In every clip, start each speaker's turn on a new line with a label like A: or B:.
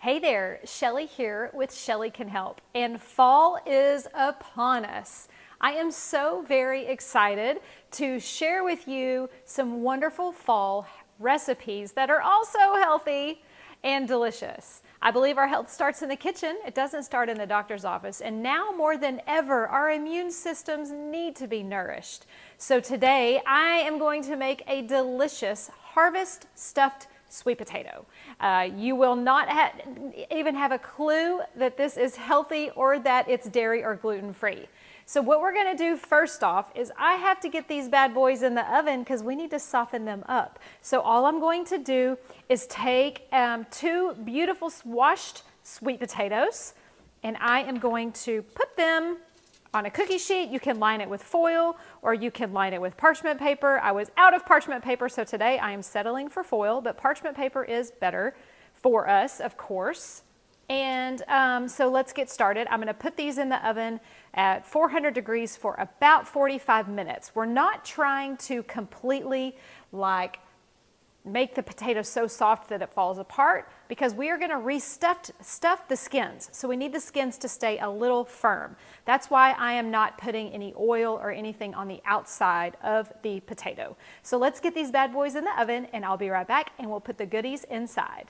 A: Hey there, Shelly here with Shelly Can Help, and fall is upon us. I am so very excited to share with you some wonderful fall recipes that are also healthy and delicious. I believe our health starts in the kitchen. It doesn't start in the doctor's office. And now more than ever, our immune systems need to be nourished. So today I am going to make a delicious harvest stuffed sweet potato. You will not even have a clue that this is healthy or that it's dairy or gluten-free. So what we're going to do first off is I have to get these bad boys in the oven because we need to soften them up. So all I'm going to do is take two beautiful washed sweet potatoes, and I am going to put them on a cookie sheet. You can line it with foil or you can line it with parchment paper. I was out of parchment paper, so today I am settling for foil, but parchment paper is better for us, of course. And so let's get started. I'm going to put these in the oven at 400 degrees for about 45 minutes. We're not trying to completely make the potato so soft that it falls apart, because we are going to stuff the skins. So we need the skins to stay a little firm. That's why I am not putting any oil or anything on the outside of the potato. So let's get these bad boys in the oven, and I'll be right back, and we'll put the goodies inside.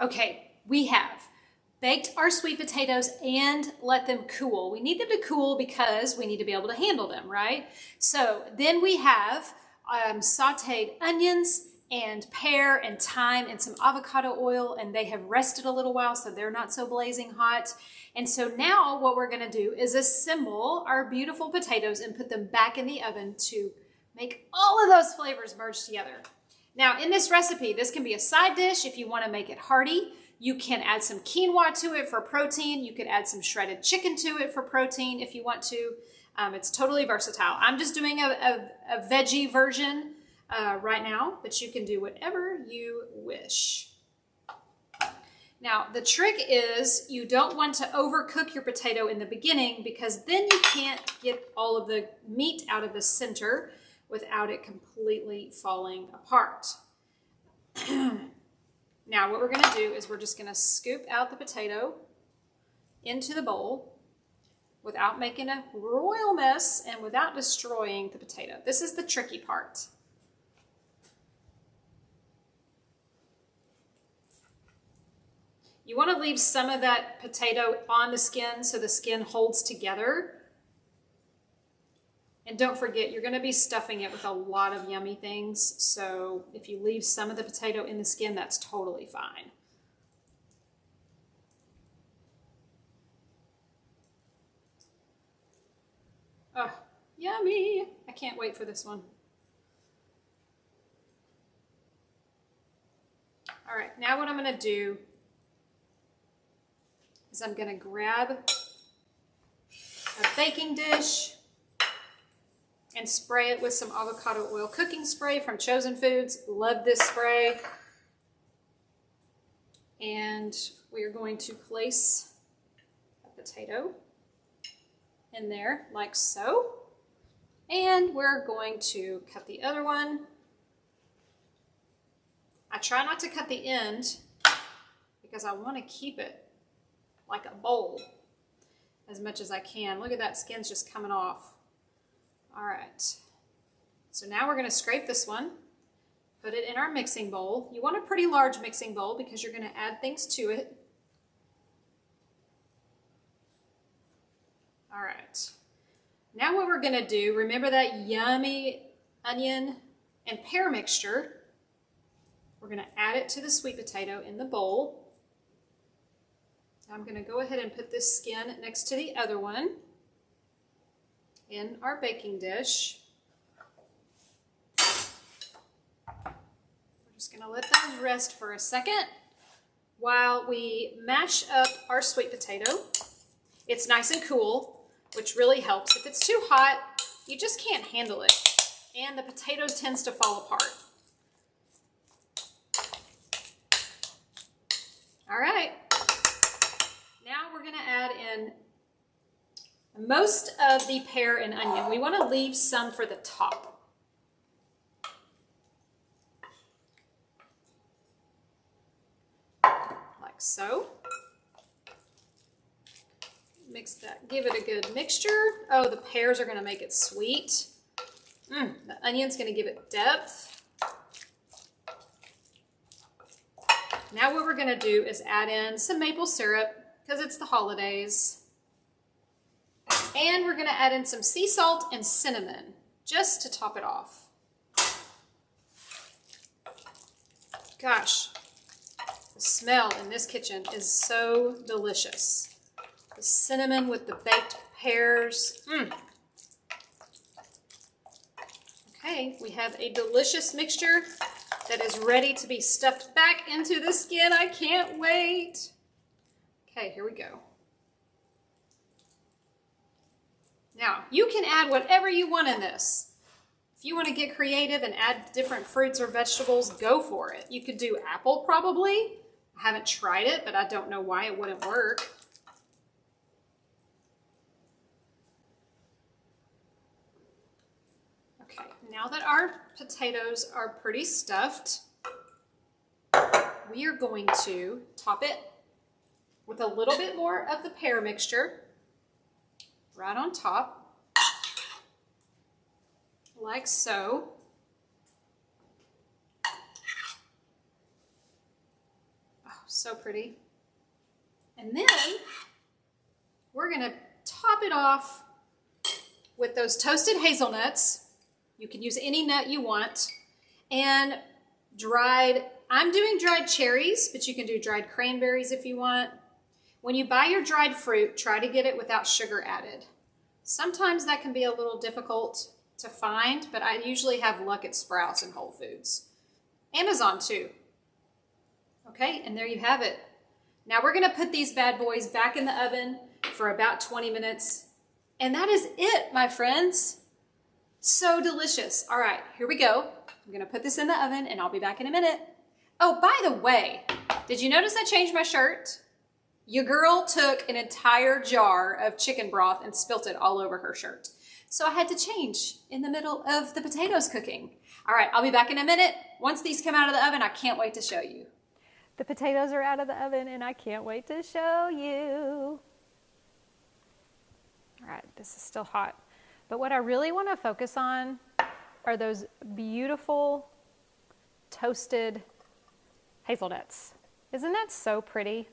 A: Okay, we have baked our sweet potatoes and let them cool. We need them to cool because we need to be able to handle them, right? So then we have sauteed onions and pear and thyme and some avocado oil, and they have rested a little while, so they're not so blazing hot. And so now what we're gonna do is assemble our beautiful potatoes and put them back in the oven to make all of those flavors merge together. Now in this recipe, this can be a side dish if you want to make it hearty. You can add some quinoa to it for protein. You could add some shredded chicken to it for protein if you want to. It's totally versatile. I'm just doing a veggie version right now, but you can do whatever you wish. Now the trick is you don't want to overcook your potato in the beginning, because then you can't get all of the meat out of the center without it completely falling apart. Now what we're going to do is we're just going to scoop out the potato into the bowl without making a royal mess and without destroying the potato. This is the tricky part. You want to leave some of that potato on the skin so the skin holds together. And don't forget, you're going to be stuffing it with a lot of yummy things. So if you leave some of the potato in the skin, that's totally fine. Oh, yummy. I can't wait for this one. All right, now what I'm going to do is I'm going to grab a baking dish and spray it with some avocado oil cooking spray from Chosen Foods. Love this spray. And we are going to place a potato in there like so. And we're going to cut the other one I try not to cut the end because I want to keep it like a bowl as much as I can. Look at that, skin's just coming off. All right, so now we're going to scrape this one, put it in our mixing bowl. You want a pretty large mixing bowl because you're going to add things to it. All right, now what we're going to do, remember that yummy onion and pear mixture? We're going to add it to the sweet potato in the bowl. I'm going to go ahead and put this skin next to the other one in our baking dish. We're just going to let those rest for a second while we mash up our sweet potato. It's nice and cool, which really helps. If it's too hot, you just can't handle it, and the potato tends to fall apart. All right, now we're going to add in most of the pear and onion. We want to leave some for the top. Like so. Mix that, give it a good mixture. Oh, the pears are going to make it sweet. The onion's going to give it depth. Now what we're going to do is add in some maple syrup because it's the holidays. And we're going to add in some sea salt and cinnamon just to top it off. Gosh, the smell in this kitchen is so delicious. The cinnamon with the baked pears. Okay, we have a delicious mixture that is ready to be stuffed back into the skin. I can't wait. Okay, here we go. Now, you can add whatever you want in this. If you want to get creative and add different fruits or vegetables, go for it. You could do apple probably. I haven't tried it, but I don't know why it wouldn't work. Okay, now that our potatoes are pretty stuffed, we are going to top it with a little bit more of the pear mixture right on top, like so. Oh, so pretty. And then we're going to top it off with those toasted hazelnuts. You can use any nut you want. And I'm doing dried cherries, but you can do dried cranberries if you want. When you buy your dried fruit, try to get it without sugar added. Sometimes that can be a little difficult to find, but I usually have luck at Sprouts and Whole Foods. Amazon too. Okay, and there you have it. Now we're going to put these bad boys back in the oven for about 20 minutes. And that is it, my friends. So delicious. All right, here we go. I'm going to put this in the oven and I'll be back in a minute. Oh, by the way, did you notice I changed my shirt? Your girl took an entire jar of chicken broth and spilt it all over her shirt. So I had to change in the middle of the potatoes cooking. All right, I'll be back in a minute. Once these come out of the oven, I can't wait to show you. The potatoes are out of the oven and I can't wait to show you. All right, this is still hot. But what I really want to focus on are those beautiful toasted hazelnuts. Isn't that so pretty?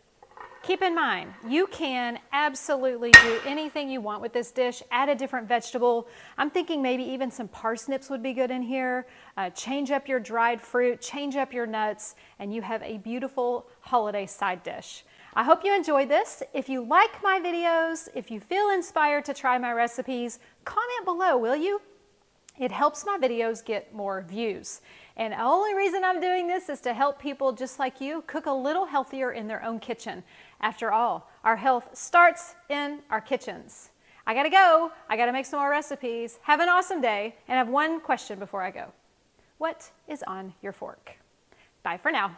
A: Keep in mind, you can absolutely do anything you want with this dish. Add a different vegetable. I'm thinking maybe even some parsnips would be good in here. Change up your dried fruit, change up your nuts, and you have a beautiful holiday side dish. I hope you enjoyed this. If you like my videos, if you feel inspired to try my recipes, comment below, will you? It helps my videos get more views. And the only reason I'm doing this is to help people just like you cook a little healthier in their own kitchen. After all, our health starts in our kitchens. I gotta go. I gotta make some more recipes. Have an awesome day. And I have one question before I go. What is on your fork? Bye for now.